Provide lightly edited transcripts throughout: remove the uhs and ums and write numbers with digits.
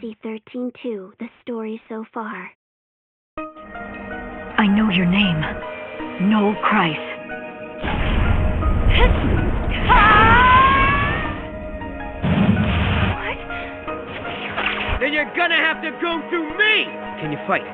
XIII-2, the story so far. I know your name. Noel Christ. What? Then you're gonna have to go through me! Can you fight?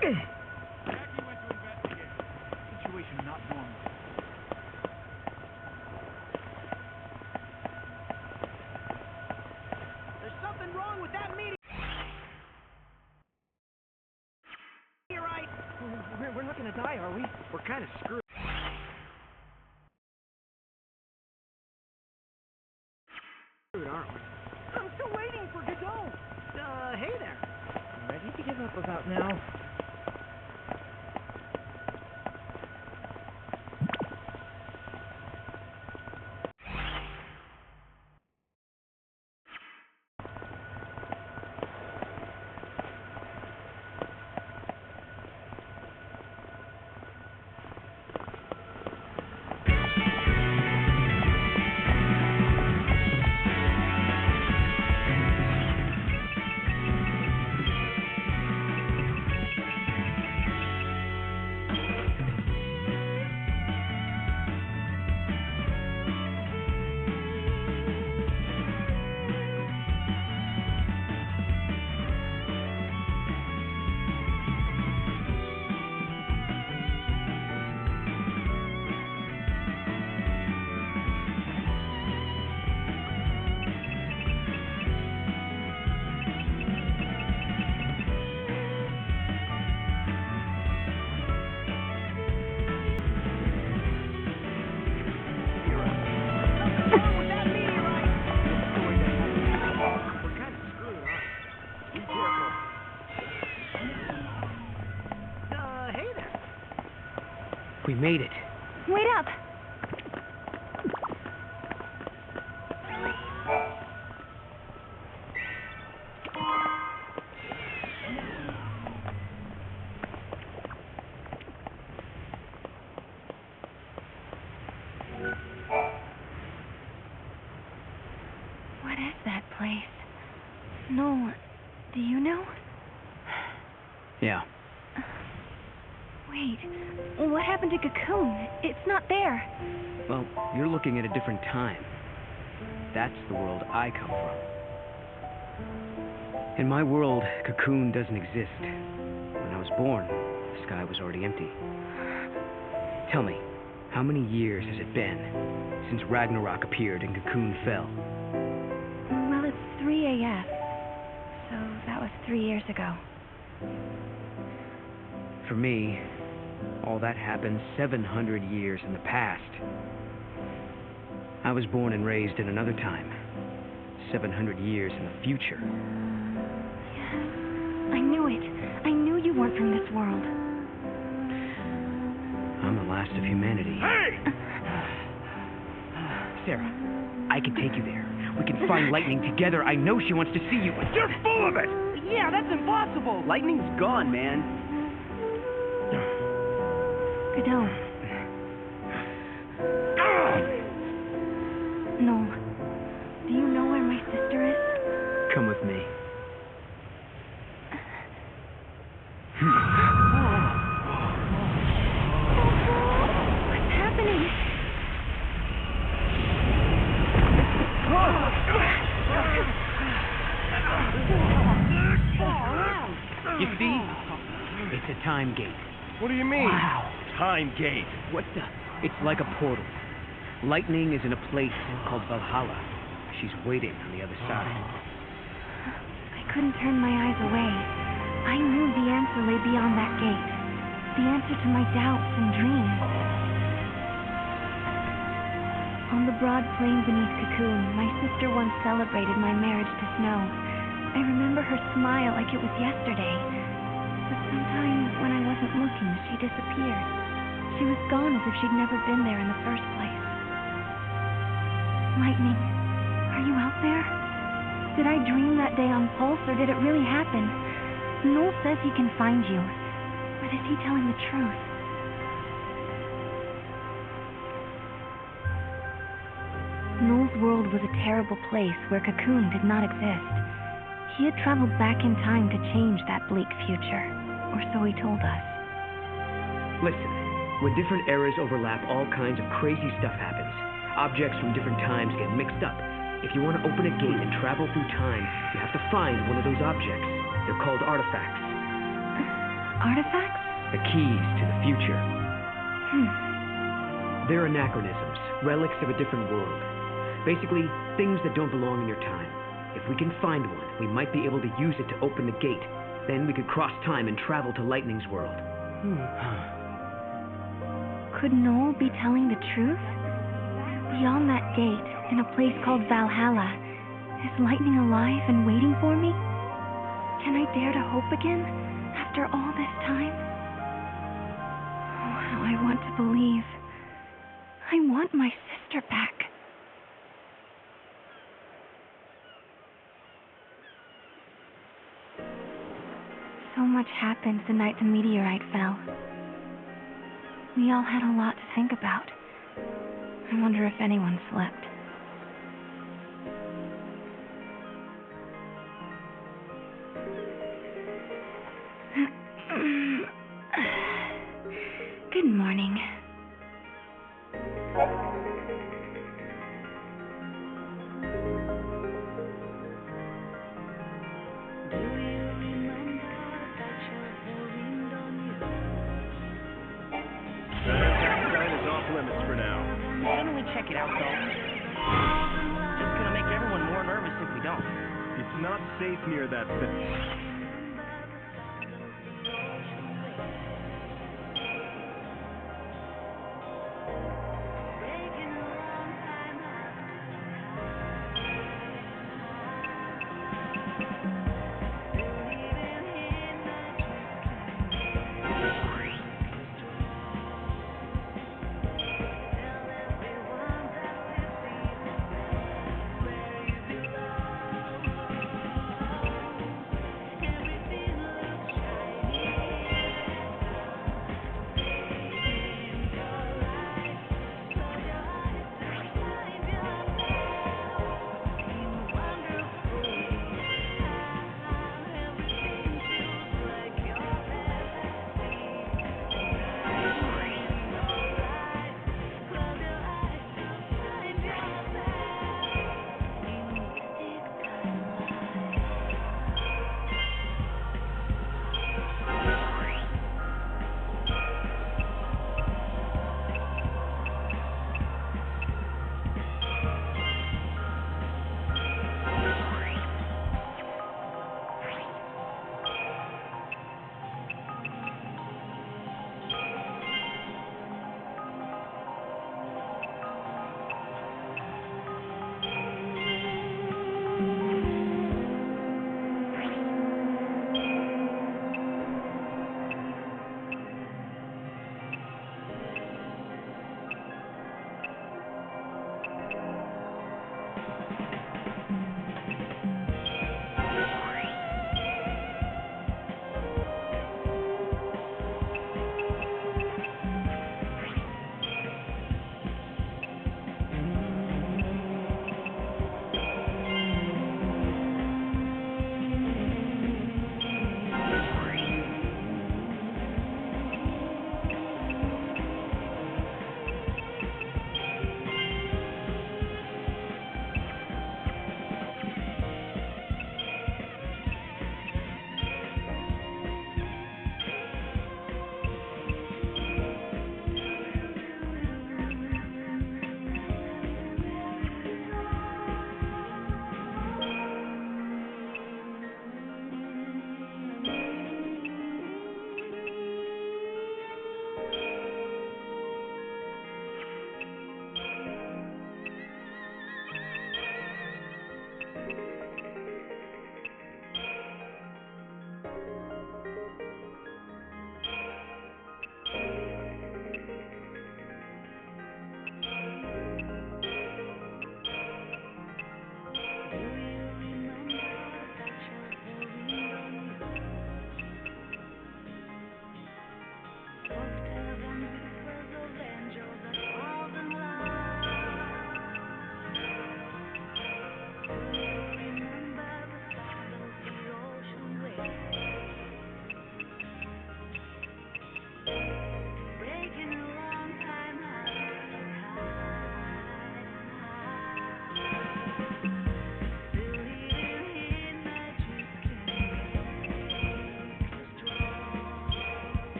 Jackie went to investigate. Situation not normal. There's something wrong with that meteorite. We're not gonna die, are we? We're kind of screwed. Aren't we? I'm still waiting for Godot. Hey there. Ready to give up about now. We made it. Wait up! What is that place? No, do you know? Yeah. Wait, what happened to Cocoon? It's not there. Well, you're looking at a different time. That's the world I come from. In my world, Cocoon doesn't exist. When I was born, the sky was already empty. Tell me, how many years has it been since Ragnarok appeared and Cocoon fell? Well, it's 3 AF, so that was 3 years ago. For me, all that happened 700 years in the past. I was born and raised in another time, 700 years in the future. Yes, I knew it. I knew you weren't from this world. I'm the last of humanity. Hey! Sarah, I can take you there. We can find Lightning together. I know she wants to see you, but You're full of it! yeah, that's impossible. Lightning's gone, man. Godot. No. Do you know where my sister is? Come with me. What's happening? You see? It's a time gate. What do you mean? Wow. Time gate. What the? It's like a portal. Lightning is in a place called Valhalla. She's waiting on the other side. I couldn't turn my eyes away. I knew the answer lay beyond that gate. The answer to my doubts and dreams. On the broad plain beneath Cocoon, my sister once celebrated my marriage to Snow. I remember her smile like it was yesterday. But sometimes when I wasn't looking, she disappeared. She was gone as if she'd never been there in the first place. Lightning, are you out there? Did I dream that day on Pulse, or did it really happen? Noel says he can find you. But is he telling the truth? Noel's world was a terrible place where Cocoon did not exist. He had traveled back in time to change that bleak future, or so he told us. Listen, when different eras overlap, all kinds of crazy stuff happens. Objects from different times get mixed up. If you want to open a gate and travel through time, you have to find one of those objects. They're called artifacts. Artifacts? The keys to the future. They're anachronisms, relics of a different world. Basically, things that don't belong in your time. If we can find one, we might be able to use it to open the gate. Then we could cross time and travel to Lightning's world. Could Noel be telling the truth? Beyond that gate, in a place called Valhalla, is Lightning alive and waiting for me? Can I dare to hope again, after all this time? Oh, how I want to believe. I want my sister back. So much happened the night the meteorite fell. We all had a lot to think about. I wonder if anyone slept. Good morning. Off limits for now. Shouldn't we check it out, though? It's gonna make everyone more nervous if we don't. It's not safe near that thing.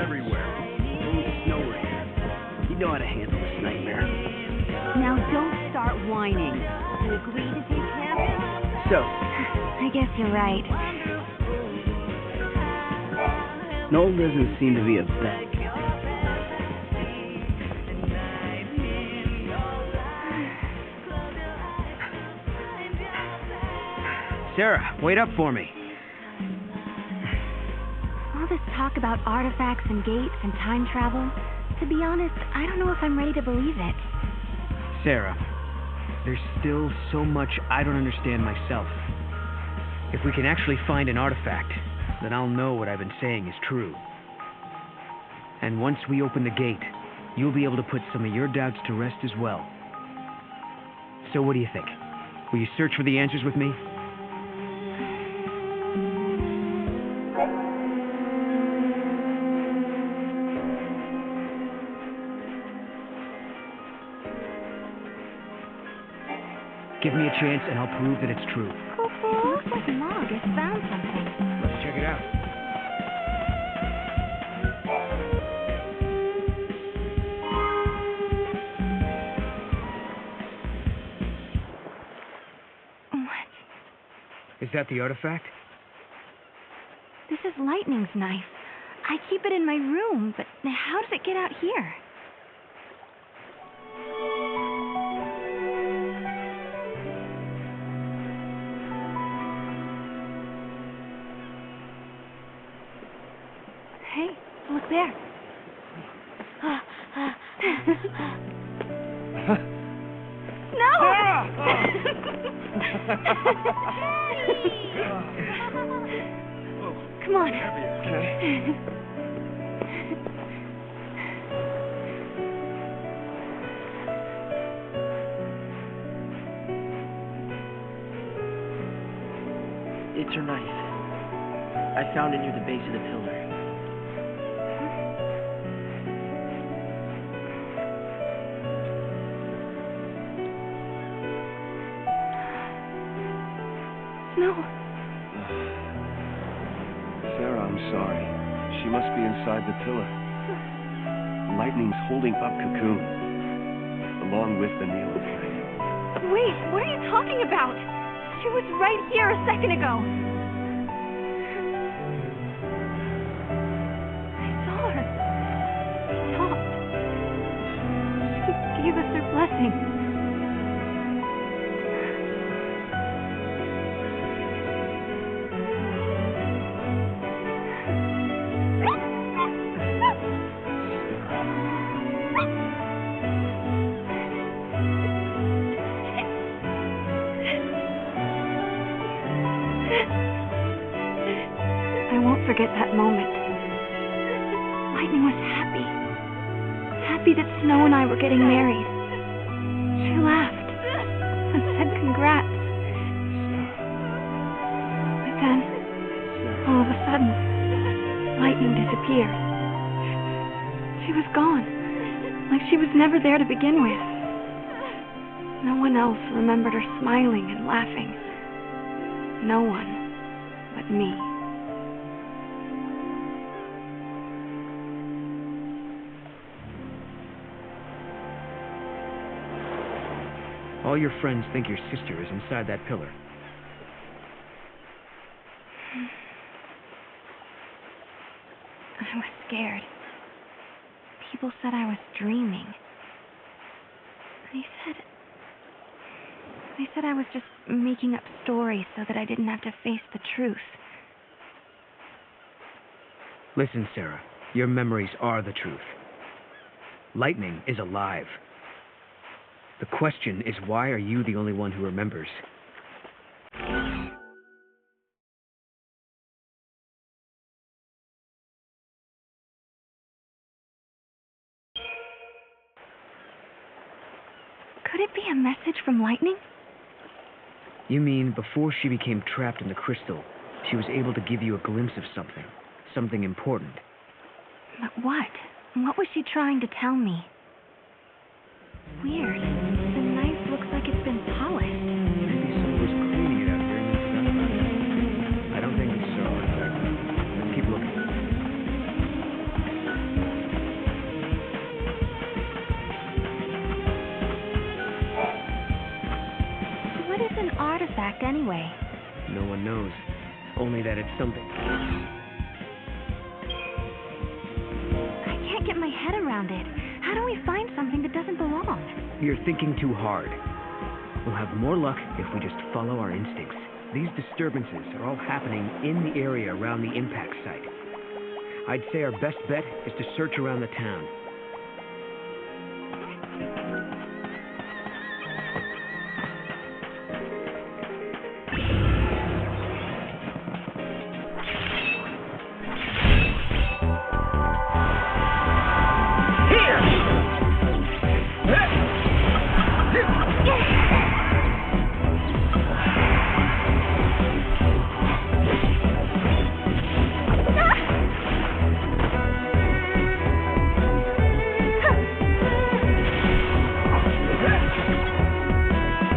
everywhere. It's Snow right here. You know how to handle this nightmare. Now don't start whining. You agree to take care of it? So, I guess you're right. Noel doesn't seem to be a bad kid. Sarah, wait up for me. All this talk about artifacts and gates and time travel, to be honest, I don't know if I'm ready to believe it. Sarah, there's still so much I don't understand myself. If we can actually find an artifact, then I'll know what I've been saying is true. And once we open the gate, you'll be able to put some of your doubts to rest as well. So what do you think? Will you search for the answers with me? Give me a chance and I'll prove that it's true. Looks like Mog has found something. Let's check it out. What? Is that the artifact? This is Lightning's knife. I keep it in my room, but how does it get out here? Hey, look there. Come on. Okay. It's her knife. I found it near the base of the pillar. No. Sarah, I'm sorry. She must be inside the pillar. Lightning's holding up Cocoon, along with the needle flame. Wait, what are you talking about? She was right here a second ago. I saw her. She talked. She gave us her blessing. I won't forget that moment. Lightning was happy. Happy that Snow and I were getting married. She laughed and said congrats. But then, all of a sudden, Lightning disappeared. She was gone, like she was never there to begin with. No one else remembered her smiling and laughing. No one but me. All your friends think your sister is inside that pillar. I was scared. People said I was dreaming. They said I was just making up stories so that I didn't have to face the truth. Listen, Sarah, your memories are the truth. Lightning is alive. The question is, why are you the only one who remembers? Could it be a message from Lightning? You mean before she became trapped in the crystal, she was able to give you a glimpse of something important. But what? What was she trying to tell me? Weird. The knife looks like it's been polished. Maybe someone was cleaning it out here and then forgot about it. I don't think it's so. In fact, let's keep looking. What's an artifact anyway? No one knows. Only that it's something. I can't get my head around it. How do we find something that doesn't belong? You're thinking too hard. We'll have more luck if we just follow our instincts. These disturbances are all happening in the area around the impact site. I'd say our best bet is to search around the town.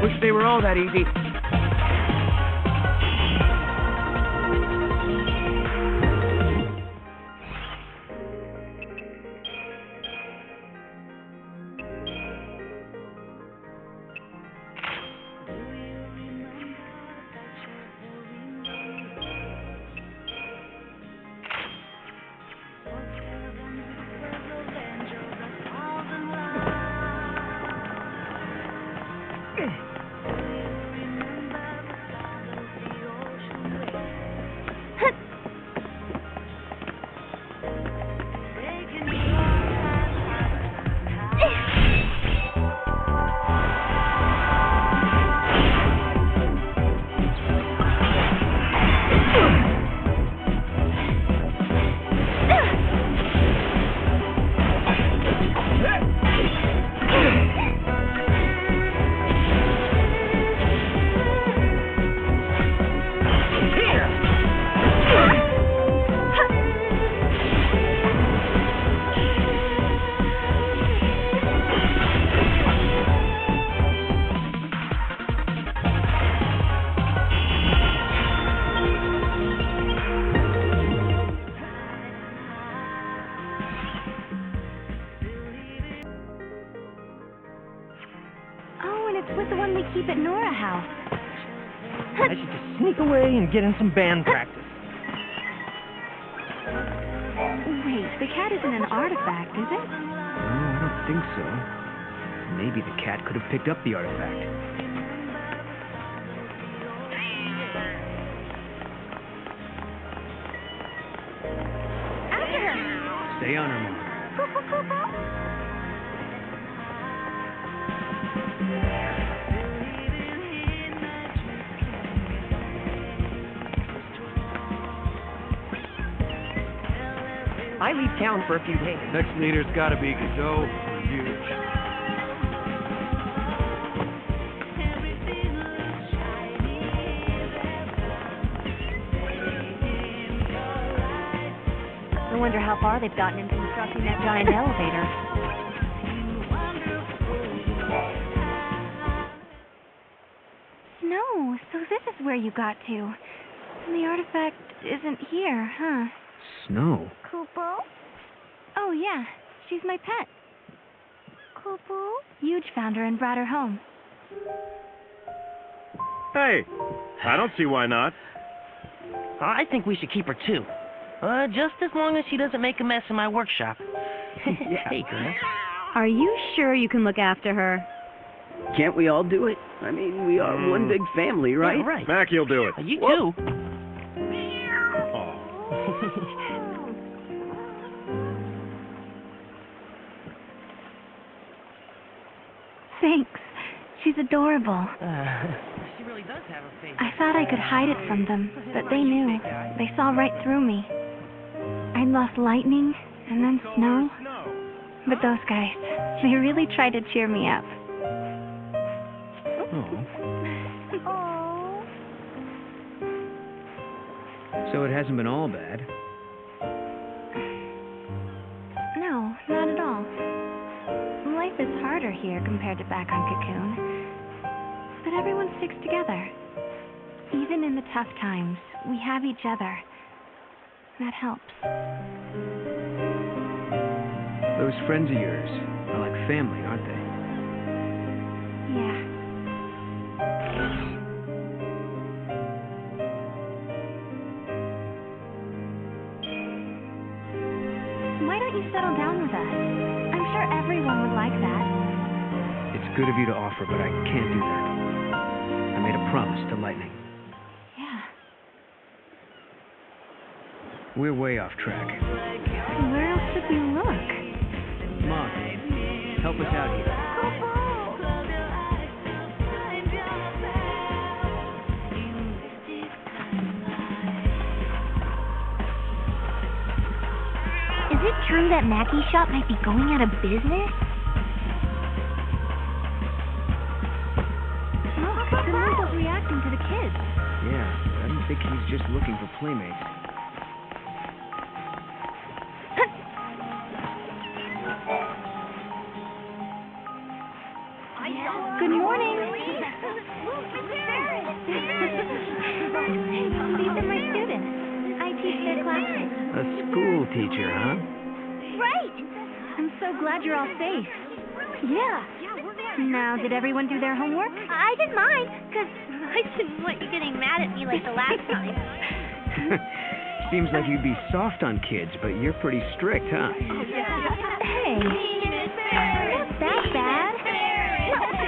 Wish they were all that easy. With the one we keep at Nora House. I should just sneak away and get in some band practice. Wait, the cat isn't an artifact, is it? No, I don't think so. Maybe the cat could have picked up the artifact. After her! Stay on her, Mom. I leave town for a few days. Next leader's gotta be Godot or huge. I wonder how far they've gotten in constructing that giant elevator. No, so this is where you got to. And the artifact isn't here, huh? Snow? Kupo? Oh, yeah. She's my pet. Kupo? Huge found her and brought her home. Hey, I don't see why not. I think we should keep her too. Just as long as she doesn't make a mess in my workshop. Yeah. Hey, girl. Are you sure you can look after her? Can't we all do it? I mean, we are one big family, right? Yeah, right. Mackie'll do it. You too. Thanks. She's adorable. She really does have a face. I thought I could hide it from them, but they knew. They saw right through me. I'd lost lightning, and then snow. But those guys, they really tried to cheer me up. Oh. So it hasn't been all bad. No, not at all. Life is harder here compared to back on Cocoon. But everyone sticks together. Even in the tough times, we have each other. That helps. Those friends of yours are like family, aren't they? Yeah. good of you to offer, but I can't do that. I made a promise to Lightning. Yeah. We're way off track. Where else should we look? Mom, help us out here. Is it true that Mackey's shop might be going out of business? Look, Fernando's reacting to the kids. Yeah, but I don't think he's just looking for playmates. Good morning. These are my students. I teach their classes. A school teacher, huh? Right! I'm so glad you're all safe. Yeah. Now, did everyone do their homework? I did mine, because I didn't want you getting mad at me like the last time. Seems like you'd be soft on kids, but you're pretty strict, huh? Hey, not that bad.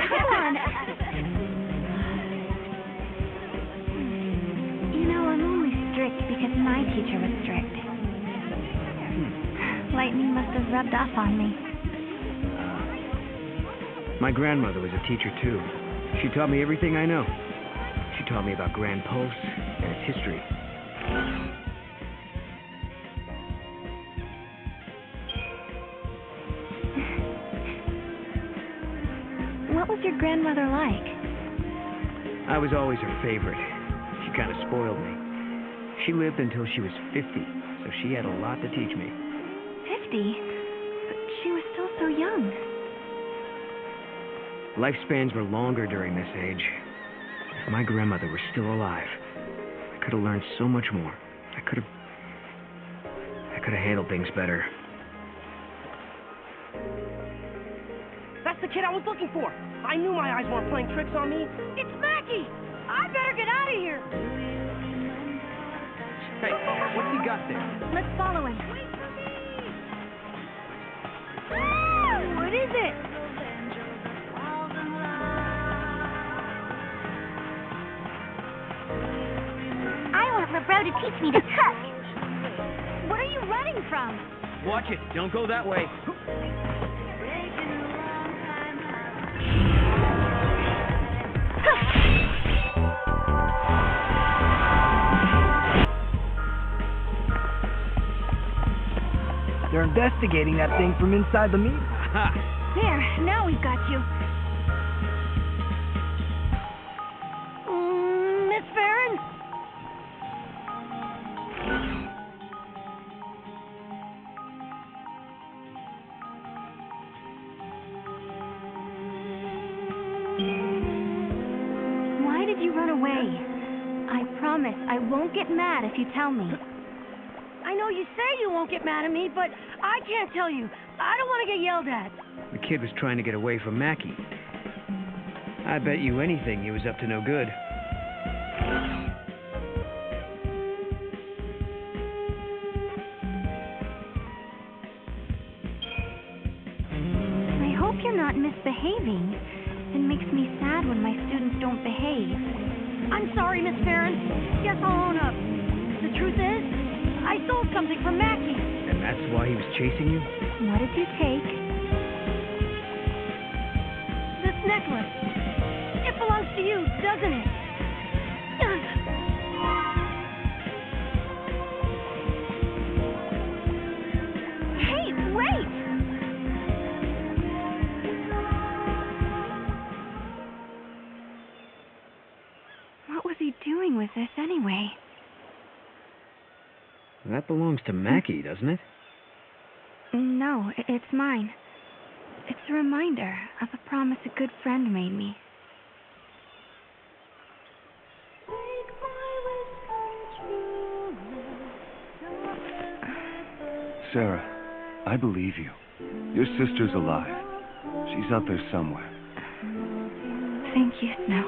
Come on. You know, I'm only strict because my teacher was strict. Lightning must have rubbed off on me. My grandmother was a teacher, too. She taught me everything I know. She taught me about Grand Pulse and its history. What was your grandmother like? I was always her favorite. She kind of spoiled me. She lived until she was 50, so she had a lot to teach me. 50? But she was still so young. Lifespans were longer during this age. If my grandmother were still alive, I could have learned so much more. I could have handled things better. That's the kid I was looking for. I knew my eyes weren't playing tricks on me. It's Mackie! I better get out of here. Hey, what's he got there? Let's follow him. What is it? I want my bro to teach me to cook. What are you running from? Watch it. Don't go that way. They're investigating that thing from inside the meat. Aha! There, now we've got you. Miss Farron? Why did you run away? I promise I won't get mad if you tell me. I know you say you won't get mad at me, but I can't tell you. I don't want to get yelled at. The kid was trying to get away from Mackie. I bet you anything he was up to no good. I hope you're not misbehaving. It makes me sad when my students don't behave. I'm sorry, Miss Farron. Guess I'll own up. The truth is, I stole something from Mackie. And that's why he was chasing you? What did you take? This necklace. It belongs to you, doesn't it? Hey, wait! What was he doing with this anyway? That belongs to Mackie, doesn't it? No, it's mine. It's a reminder of a promise a good friend made me. Sarah, I believe you. Your sister's alive. She's out there somewhere. Thank you, Snow.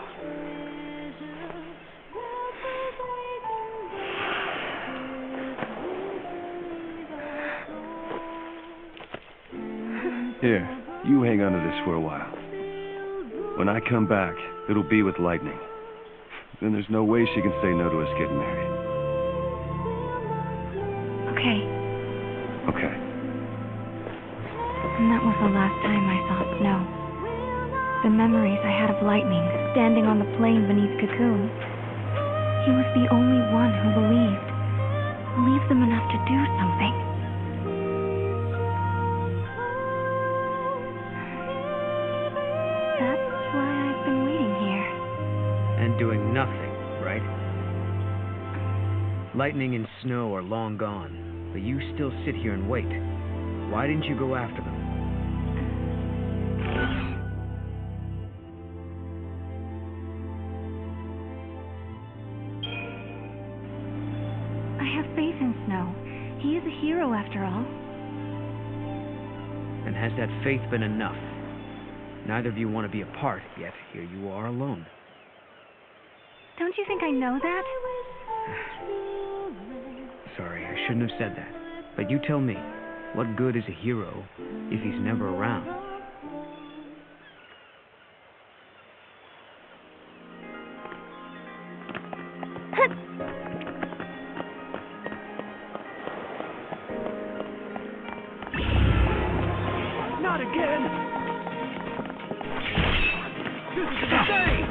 Here, you hang on to this for a while. When I come back, it'll be with Lightning. Then there's no way she can say no to us getting married. Okay. Okay. And that was the last time I saw snow. The memories I had of Lightning standing on the plain beneath Cocoon. He was the only one who believed them enough to do something. That's why I've been waiting here. And doing nothing, right? Lightning and snow are long gone, but you still sit here and wait. Why didn't you go after them? I have faith in Snow. He is a hero after all. And has that faith been enough? Neither of you want to be apart, yet here you are alone. Don't you think I know that? Sorry, I shouldn't have said that. But you tell me, what good is a hero if he's never around? Not again! This is insane!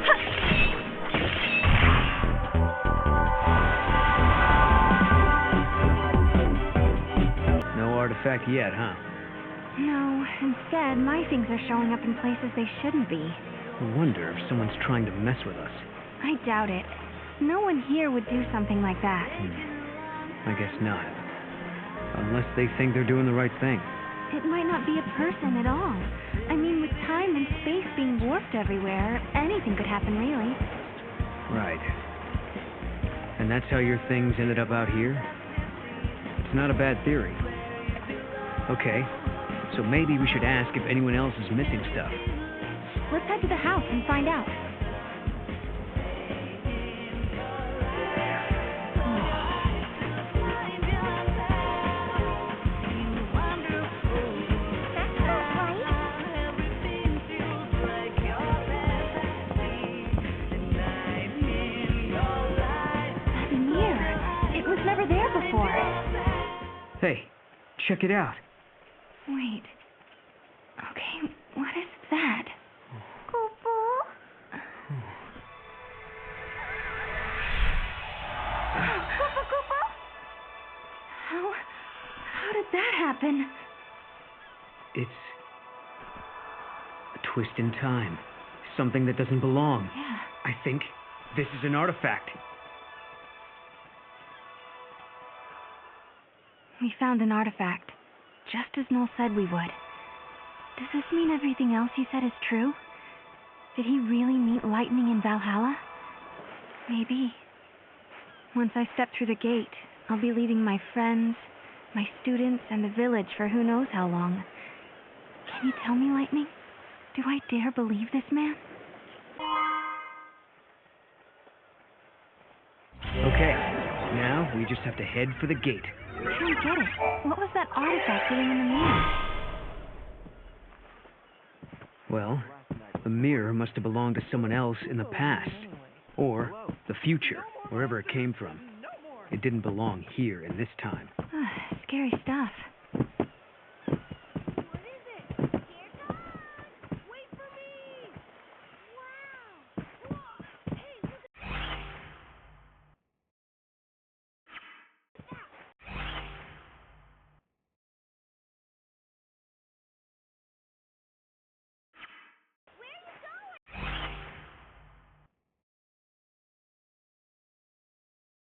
No artifact yet, huh? No, instead, my things are showing up in places they shouldn't be. I wonder if someone's trying to mess with us. I doubt it. No one here would do something like that. I guess not. Unless they think they're doing the right thing. It might not be a person at all. I mean, with time and space being warped everywhere, anything could happen, really. Right. And that's how your things ended up out here? It's not a bad theory. Okay, so maybe we should ask if anyone else is missing stuff. Let's head to the house and find out. Hey, check it out. Wait. Okay, what is that? Kupo? Kupo? How did that happen? It's a twist in time. Something that doesn't belong. Yeah. I think this is an artifact. We found an artifact, just as Noel said we would. Does this mean everything else he said is true? Did he really meet Lightning in Valhalla? Maybe. Once I step through the gate, I'll be leaving my friends, my students, and the village for who knows how long. Can you tell me, Lightning? Do I dare believe this man? Okay, now we just have to head for the gate. I don't get it. What was that artifact doing in the mirror? Well, the mirror must have belonged to someone else in the past. Or the future, wherever it came from. It didn't belong here in this time. Scary stuff.